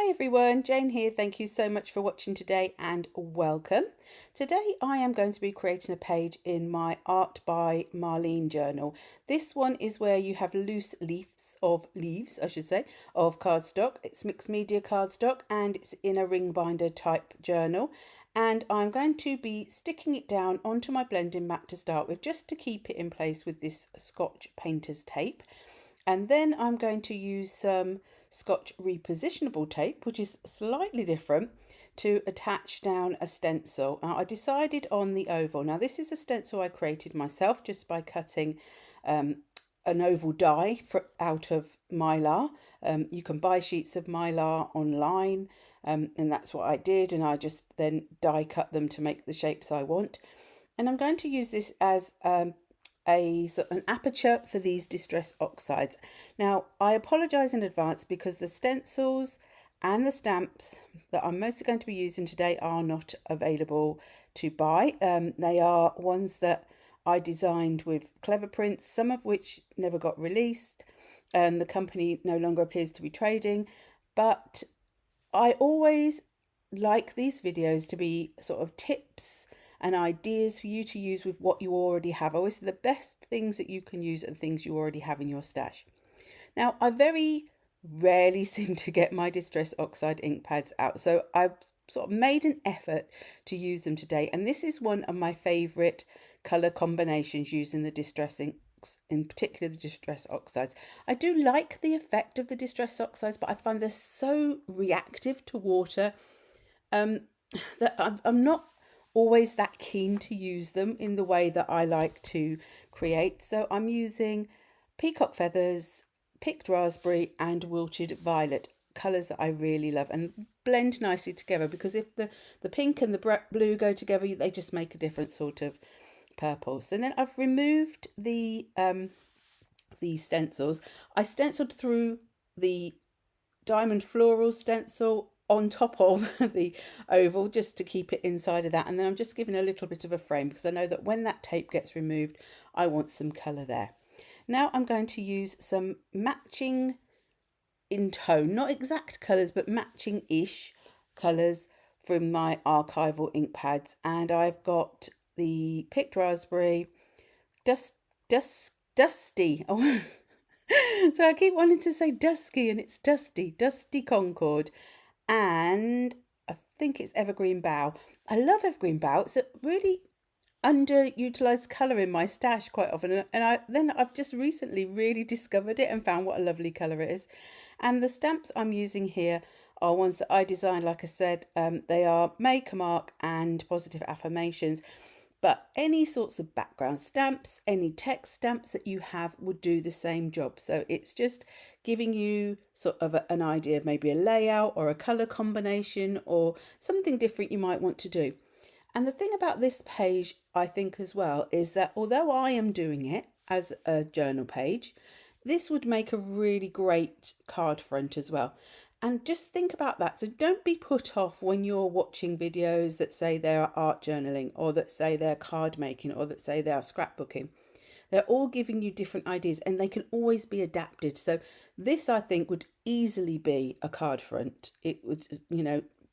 Hi everyone, Jane here. Thank you so much for watching today and welcome. Today I am going to be creating a page in my Art by Marlene journal. This one is where you have loose leaves, of cardstock. It's mixed media cardstock and it's in a ring binder type journal. And I'm going to be sticking it down onto my blending mat to start with, just to keep it in place with this Scotch painter's tape. And then I'm going to use some Scotch repositionable tape, which is slightly different, to attach down a stencil. Now I decided on the oval. Now this is a stencil I created myself just by cutting an oval die out of mylar. You can buy sheets of mylar online, and that's what I did, and I just then die cut them to make the shapes I want. And I'm going to use this as an aperture for these distress oxides. Now I apologize in advance because the stencils and the stamps that I'm mostly going to be using today are not available to buy. They are ones that I designed with Cleverprints, some of which never got released. The company no longer appears to be trading, but I always like these videos to be sort of tips and ideas for you to use with what you already have. I always say the best things that you can use are the things you already have in your stash. Now, I very rarely seem to get my Distress Oxide ink pads out, so I've sort of made an effort to use them today. And this is one of my favourite colour combinations using the Distress inks, in particular the Distress Oxides. I do like the effect of the Distress Oxides, but I find they're so reactive to water that I'm not always that keen to use them in the way that I like to create. So I'm using Peacock Feathers, Picked Raspberry and Wilted Violet, colours that I really love and blend nicely together, because if the pink and the blue go together, they just make a different sort of purple. So then I've removed the stencils. I stenciled through the diamond floral stencil on top of the oval just to keep it inside of that, and then I'm just giving a little bit of a frame because I know that when that tape gets removed I want some colour there. Now I'm going to use some matching in tone, not exact colours but matching-ish colours from my Archival ink pads, and I've got the Picked Raspberry, Dusty so I keep wanting to say dusky and it's Dusty Concord, and I think it's Evergreen Bough. I love Evergreen Bough. It's a really underutilized colour in my stash quite often, and I've just recently really discovered it and found what a lovely colour it is. And the stamps I'm using here are ones that I designed, like I said. They are Make a Mark and Positive Affirmations, but any sorts of background stamps, any text stamps that you have would do the same job. So it's just giving you sort of an idea of maybe a layout or a colour combination or something different you might want to do. And the thing about this page, I think as well, is that although I am doing it as a journal page, this would make a really great card front as well. And just think about that. So don't be put off when you're watching videos that say they're art journaling, or that say they're card making, or that say they're scrapbooking. They're all giving you different ideas and they can always be adapted. So this, I think, would easily be a card front. It would,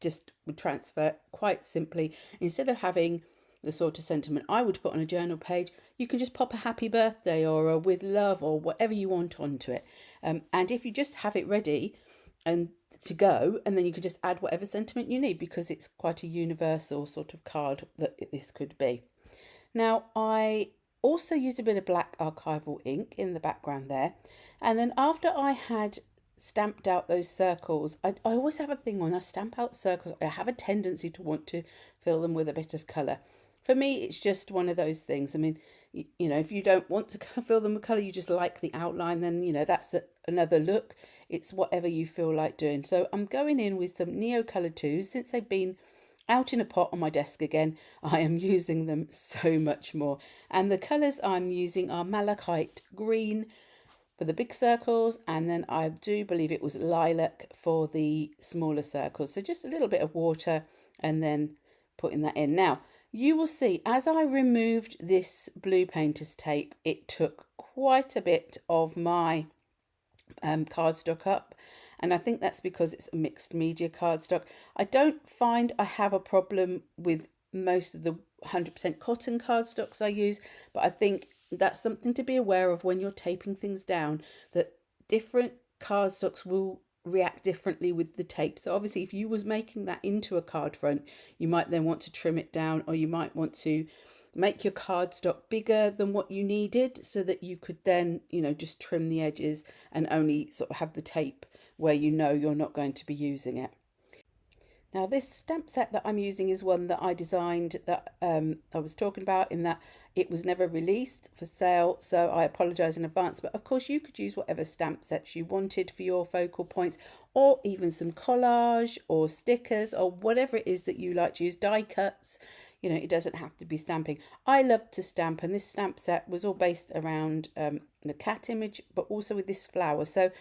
just would transfer quite simply. Instead of having the sort of sentiment I would put on a journal page, you can just pop a happy birthday or a with love or whatever you want onto it. And if you just have it ready and to go, and then you could just add whatever sentiment you need, because it's quite a universal sort of card that this could be. Now I also used a bit of black archival ink in the background there, and then after I had stamped out those circles, I always have a thing when I stamp out circles, I have a tendency to want to fill them with a bit of colour. For me, it's just one of those things. I mean, if you don't want to fill them with colour, you just like the outline, then, that's another look. It's whatever you feel like doing. So I'm going in with some Neocolor 2s. Since they've been out in a pot on my desk again, I am using them so much more. And the colours I'm using are Malachite green for the big circles, and then I do believe it was Lilac for the smaller circles. So just a little bit of water and then putting that in. Now, you will see as I removed this blue painter's tape, it took quite a bit of my cardstock up, And I think that's because it's a mixed media cardstock. I don't find I have a problem with most of the 100% cotton cardstocks I use, but I think that's something to be aware of when you're taping things down, that different cardstocks will react differently with the tape. So obviously if you was making that into a card front, you might then want to trim it down, or you might want to make your cardstock bigger than what you needed so that you could then, you know, just trim the edges and only sort of have the tape where you know you're not going to be using it. Now this stamp set that I'm using is one that I designed that I was talking about, in that it was never released for sale, so I apologise in advance, but of course you could use whatever stamp sets you wanted for your focal points, or even some collage or stickers or whatever it is that you like to use, die cuts. You know, it doesn't have to be stamping. I love to stamp, and this stamp set was all based around the cat image, but also with this flower. So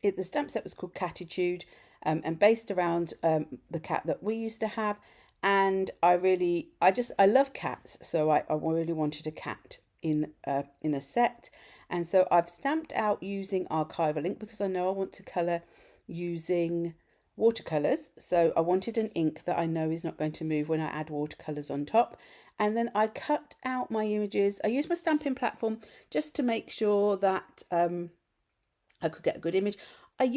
the stamp set was called Cattitude, and based around the cat that we used to have. And I love cats, so I really wanted a cat in a set. And so I've stamped out using Archival ink, because I know I want to colour using watercolours. So I wanted an ink that I know is not going to move when I add watercolours on top. And then I cut out my images. I used my stamping platform just to make sure that I could get a good image. I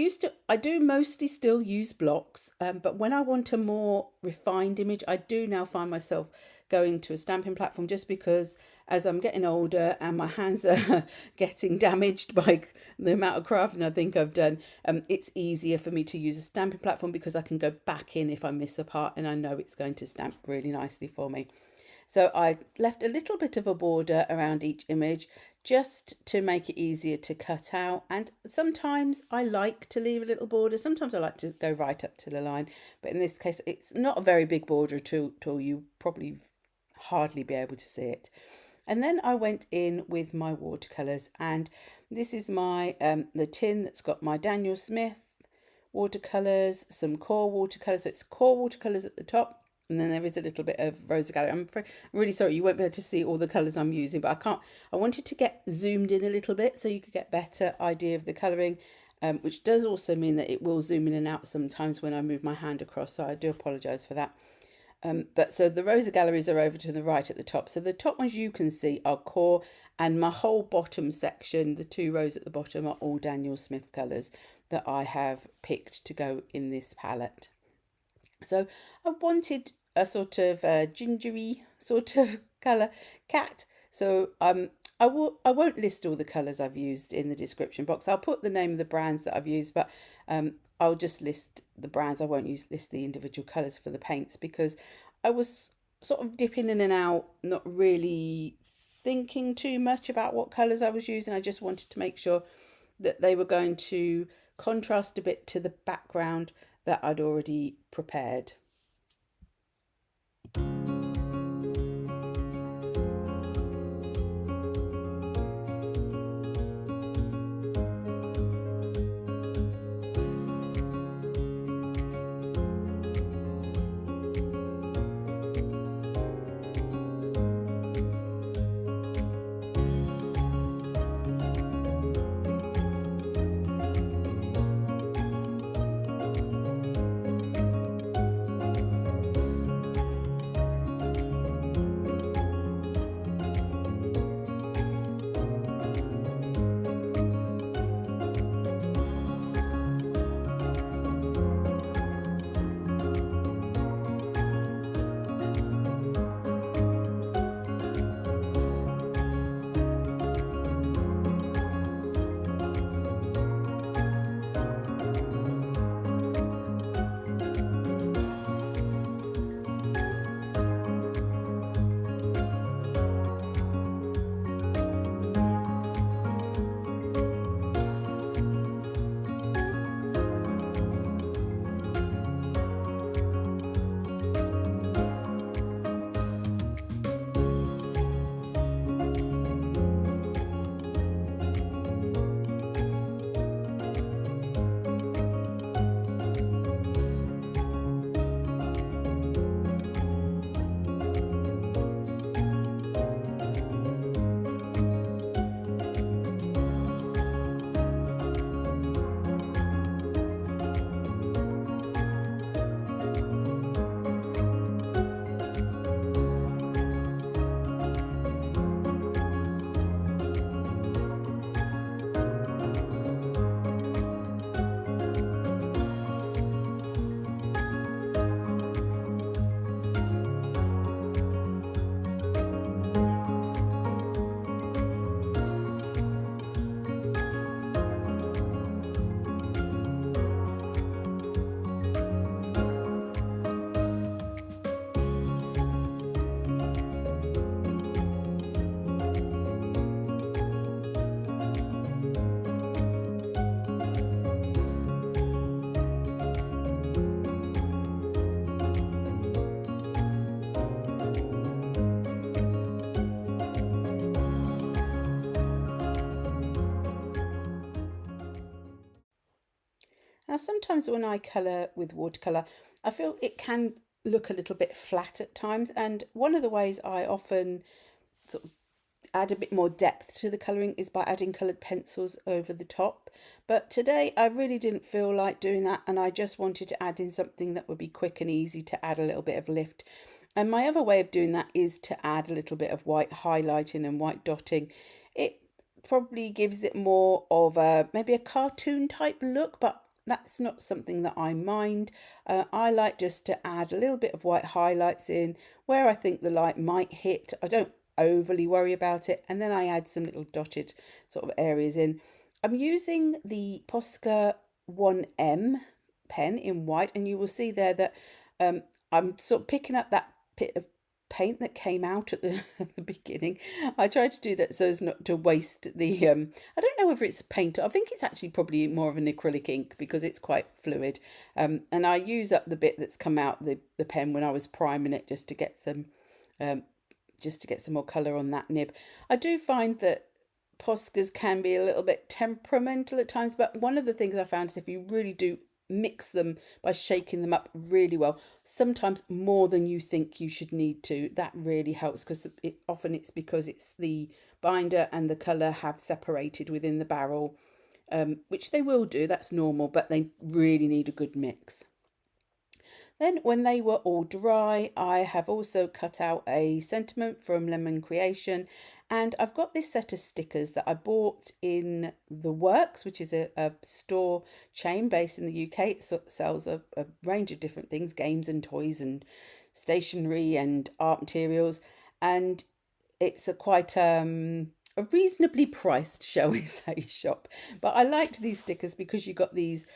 do mostly still use blocks, but when I want a more refined image, I do now find myself going to a stamping platform, just because as I'm getting older and my hands are getting damaged by the amount of crafting I think I've done, it's easier for me to use a stamping platform, because I can go back in if I miss a part and I know it's going to stamp really nicely for me. So I left a little bit of a border around each image just to make it easier to cut out. And sometimes I like to leave a little border. Sometimes I like to go right up to the line. But in this case, it's not a very big border at all. You probably hardly be able to see it. And then I went in with my watercolours. And this is my the tin that's got my Daniel Smith watercolours, some core watercolours. So it's core watercolours at the top. And then there is a little bit of Rose Gallery. I'm really sorry you won't be able to see all the colours I'm using, but I wanted to get zoomed in a little bit so you could get a better idea of the colouring, which does also mean that it will zoom in and out sometimes when I move my hand across, so I do apologise for that. But so the Rose Galleries are over to the right at the top. So the top ones you can see are core, and my whole bottom section, the 2 rows at the bottom, are all Daniel Smith colours that I have picked to go in this palette. So I wanted a sort of gingery sort of colour cat. So I won't list all the colours I've used in the description box. I'll put the name of the brands that I've used, but I'll just list the brands. I won't list the individual colours for the paints, because I was sort of dipping in and out, not really thinking too much about what colours I was using. I just wanted to make sure that they were going to contrast a bit to the background that I'd already prepared. Now, sometimes when I colour with watercolour, I feel it can look a little bit flat at times, and one of the ways I often sort of add a bit more depth to the colouring is by adding coloured pencils over the top. But today I really didn't feel like doing that, and I just wanted to add in something that would be quick and easy to add a little bit of lift. And my other way of doing that is to add a little bit of white highlighting and white dotting. It probably gives it more of a maybe a cartoon type look, but that's not something that I mind. I like just to add a little bit of white highlights in where I think the light might hit. I don't overly worry about it, and then I add some little dotted sort of areas in. I'm using the Posca 1M pen in white, and you will see there that I'm sort of picking up that bit of paint that came out at the, at the beginning. I tried to do that so as not to waste the I don't know whether it's paint. I think it's actually probably more of an acrylic ink because it's quite fluid, and I use up the bit that's come out the pen when I was priming it just to get some more colour on that nib. I do find that Poscas can be a little bit temperamental at times, but one of the things I found is if you really do mix them by shaking them up really well, sometimes more than you think you should need to, that really helps, because often it's because it's the binder and the colour have separated within the barrel, which they will do, that's normal, but they really need a good mix. Then when they were all dry, I have also cut out a sentiment from Lemon Creation, and I've got this set of stickers that I bought in The Works, which is a store chain based in the UK. It sells a range of different things, games and toys and stationery and art materials, and it's a quite a reasonably priced, shall we say, shop. But I liked these stickers because you got these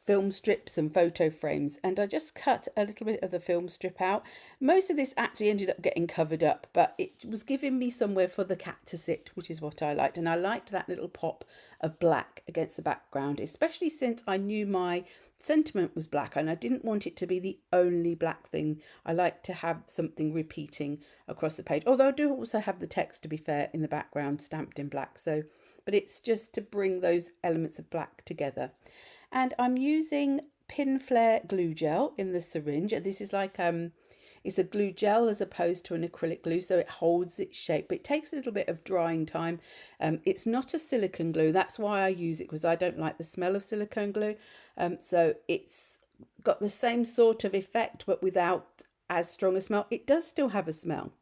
film strips and photo frames, and I just cut a little bit of the film strip out. Most of this actually ended up getting covered up, but it was giving me somewhere for the cat to sit, which is what I liked, and I liked that little pop of black against the background, especially since I knew my sentiment was black and I didn't want it to be the only black thing. I like to have something repeating across the page, although I do also have the text, to be fair, in the background stamped in black, so but it's just to bring those elements of black together. And I'm using Pinflair Glue Gel in the syringe. This is like it's a glue gel as opposed to an acrylic glue, so it holds its shape, but it takes a little bit of drying time. It's not a silicone glue, that's why I use it, because I don't like the smell of silicone glue. So it's got the same sort of effect, but without as strong a smell. It does still have a smell.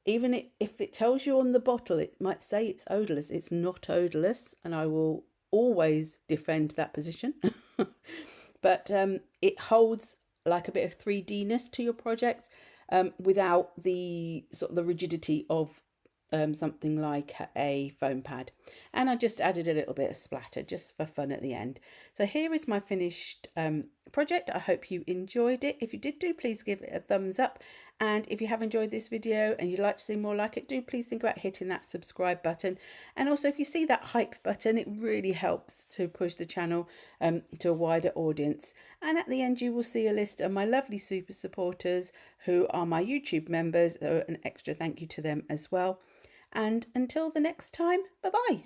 Even if it tells you on the bottle, it might say it's odourless. It's not odourless, and I will always defend that position. But it holds like a bit of 3D-ness to your project, without the sort of the rigidity of something like a foam pad. And I just added a little bit of splatter just for fun at the end. So here is my finished project. I hope you enjoyed it. If you did, please give it a thumbs up, and if you have enjoyed this video and you'd like to see more like it, please think about hitting that subscribe button. And also, if you see that hype button, it really helps to push the channel to a wider audience. And at the end you will see a list of my lovely super supporters who are my YouTube members. An extra thank you to them as well. And until the next time, bye bye.